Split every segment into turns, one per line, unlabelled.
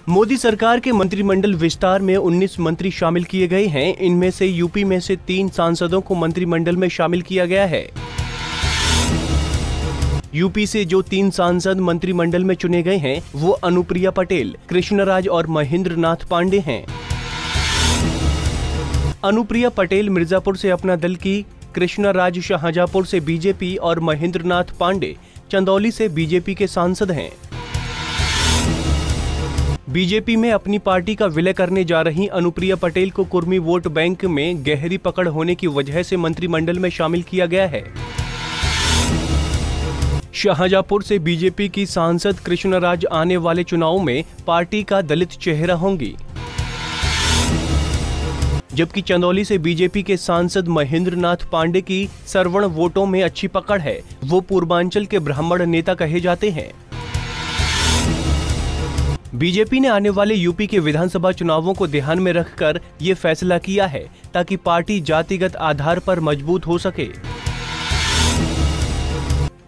मोदी सरकार के मंत्रिमंडल विस्तार में 19 मंत्री शामिल किए गए हैं। इनमें से यूपी में से 3 सांसदों को मंत्रिमंडल में शामिल किया गया है। यूपी से जो 3 सांसद मंत्रिमंडल में चुने गए हैं वो अनुप्रिया पटेल, कृष्णराज और महेंद्र नाथ पांडे हैं। अनुप्रिया पटेल मिर्जापुर से अपना दल की, कृष्णराज शाहजहांपुर से बीजेपी और महेंद्र नाथ पांडे चंदौली से बीजेपी के सांसद हैं। बीजेपी में अपनी पार्टी का विलय करने जा रही अनुप्रिया पटेल को कुर्मी वोट बैंक में गहरी पकड़ होने की वजह से मंत्रिमंडल में शामिल किया गया है। शाहजहांपुर से बीजेपी की सांसद कृष्णराज आने वाले चुनाव में पार्टी का दलित चेहरा होंगी, जबकि चंदौली से बीजेपी के सांसद महेंद्र नाथ पांडे की सरवण वोटों में अच्छी पकड़ है। वो पूर्वांचल के ब्राह्मण नेता कहे जाते हैं। बीजेपी ने आने वाले यूपी के विधानसभा चुनावों को ध्यान में रखकर ये फैसला किया है ताकि पार्टी जातिगत आधार पर मजबूत हो सके।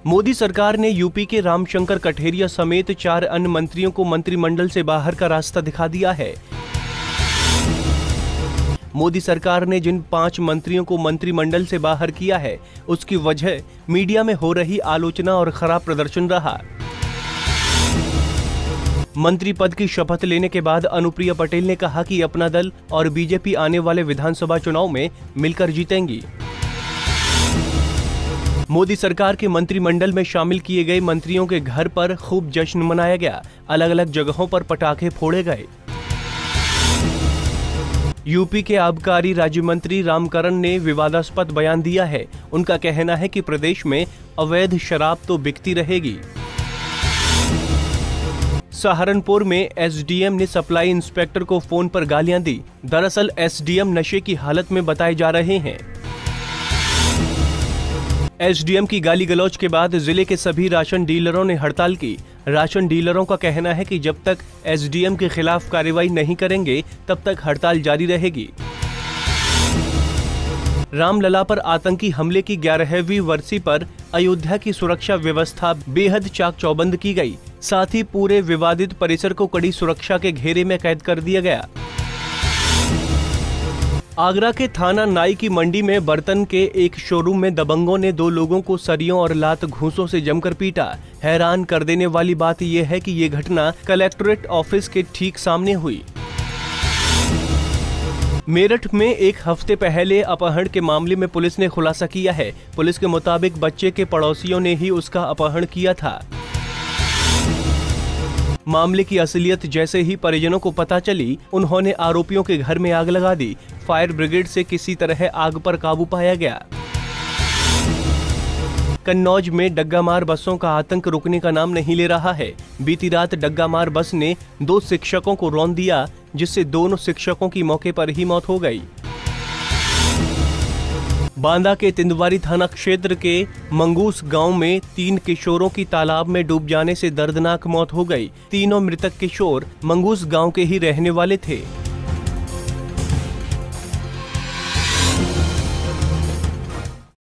मोदी सरकार ने यूपी के रामशंकर कठेरिया समेत 4 अन्य मंत्रियों को मंत्रिमंडल से बाहर का रास्ता दिखा दिया है। मोदी सरकार ने जिन 5 मंत्रियों को मंत्रिमंडल से बाहर किया है उसकी वजह मीडिया में हो रही आलोचना और खराब प्रदर्शन रहा। मंत्री पद की शपथ लेने के बाद अनुप्रिया पटेल ने कहा कि अपना दल और बीजेपी आने वाले विधानसभा चुनाव में मिलकर जीतेंगी। मोदी सरकार के मंत्रिमंडल में शामिल किए गए मंत्रियों के घर पर खूब जश्न मनाया गया। अलग अलग जगहों पर पटाखे फोड़े गए। यूपी के आबकारी राज्य मंत्री रामकरण ने विवादास्पद बयान दिया है। उनका कहना है कि प्रदेश में अवैध शराब तो बिकती रहेगी। सहारनपुर में एसडीएम ने सप्लाई इंस्पेक्टर को फोन पर गालियां दी। दरअसल एसडीएम नशे की हालत में बताए जा रहे हैं। एसडीएम की गाली गलौज के बाद जिले के सभी राशन डीलरों ने हड़ताल की। राशन डीलरों का कहना है कि जब तक एसडीएम के खिलाफ कार्रवाई नहीं करेंगे तब तक हड़ताल जारी रहेगी। रामलला पर आतंकी हमले की 11वीं वर्षी पर अयोध्या की सुरक्षा व्यवस्था बेहद चाक चौबंद की गई। साथ ही पूरे विवादित परिसर को कड़ी सुरक्षा के घेरे में कैद कर दिया गया। आगरा के थाना नाई की मंडी में बर्तन के एक शोरूम में दबंगों ने 2 लोगों को सरियों और लात घूंसों से जमकर पीटा। हैरान कर देने वाली बात यह है कि ये घटना कलेक्ट्रेट ऑफिस के ठीक सामने हुई। मेरठ में एक हफ्ते पहले अपहरण के मामले में पुलिस ने खुलासा किया है। पुलिस के मुताबिक बच्चे के पड़ोसियों ने ही उसका अपहरण किया था। मामले की असलियत जैसे ही परिजनों को पता चली, उन्होंने आरोपियों के घर में आग लगा दी। फायर ब्रिगेड से किसी तरह आग पर काबू पाया गया। कन्नौज में डग्गामार बसों का आतंक रुकने का नाम नहीं ले रहा है। बीती रात डग्गामार बस ने 2 शिक्षकों को रौंद दिया, जिससे दोनों शिक्षकों की मौके पर ही मौत हो गई। बांदा के तिंदवारी थाना क्षेत्र के मंगूस गांव में 3 किशोरों की तालाब में डूब जाने से दर्दनाक मौत हो गई। तीनों मृतक किशोर मंगूस गांव के ही रहने वाले थे।